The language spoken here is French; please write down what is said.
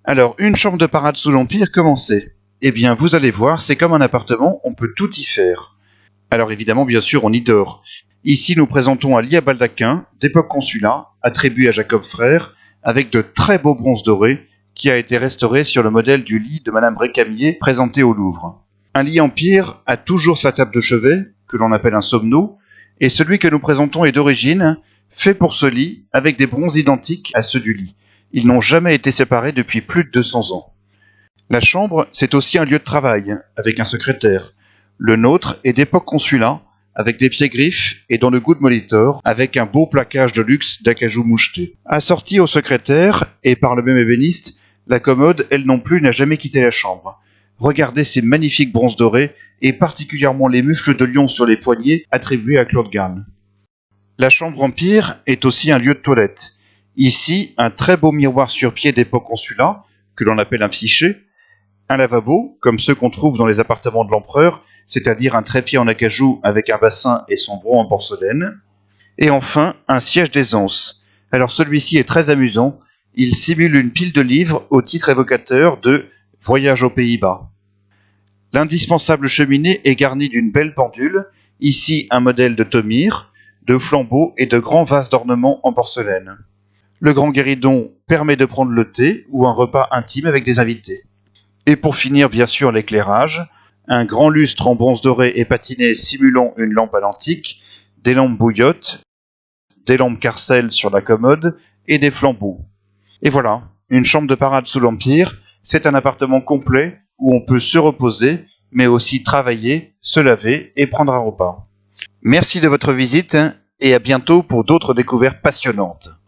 Alors, une chambre de parade sous l'Empire, comment c'est? Eh bien, vous allez voir, c'est comme un appartement, on peut tout y faire. Alors évidemment, bien sûr, on y dort. Ici, nous présentons un lit à baldaquin d'époque consulat, attribué à Jacob Frère, avec de très beaux bronzes dorés, qui a été restauré sur le modèle du lit de Madame Récamier présenté au Louvre. Un lit empire a toujours sa table de chevet, que l'on appelle un sommeau, et celui que nous présentons est d'origine, fait pour ce lit, avec des bronzes identiques à ceux du lit. Ils n'ont jamais été séparés depuis plus de 200 ans. La chambre, c'est aussi un lieu de travail, avec un secrétaire. Le nôtre est d'époque consulat, avec des pieds-griffes et dans le Good Molitor, avec un beau plaquage de luxe d'acajou moucheté. Assorti au secrétaire, et par le même ébéniste, la commode, elle non plus, n'a jamais quitté la chambre. Regardez ces magnifiques bronzes dorés, et particulièrement les mufles de lion sur les poignets, attribués à Claude Gall. La chambre empire est aussi un lieu de toilette. Ici, un très beau miroir sur pied d'époque consulat, que l'on appelle un psyché, un lavabo, comme ceux qu'on trouve dans les appartements de l'empereur, c'est-à-dire un trépied en acajou avec un bassin et son bron en porcelaine. Et enfin, un siège d'aisance. Alors celui-ci est très amusant, il simule une pile de livres au titre évocateur de « Voyage aux Pays-Bas ». L'indispensable cheminée est garnie d'une belle pendule, ici un modèle de thomire, de flambeaux et de grands vases d'ornement en porcelaine. Le grand guéridon permet de prendre le thé ou un repas intime avec des invités. Et pour finir, bien sûr, l'éclairage, un grand lustre en bronze doré et patiné simulant une lampe à l'antique, des lampes bouillottes, des lampes carcel sur la commode et des flambeaux. Et voilà, une chambre de parade sous l'Empire, c'est un appartement complet où on peut se reposer, mais aussi travailler, se laver et prendre un repas. Merci de votre visite et à bientôt pour d'autres découvertes passionnantes.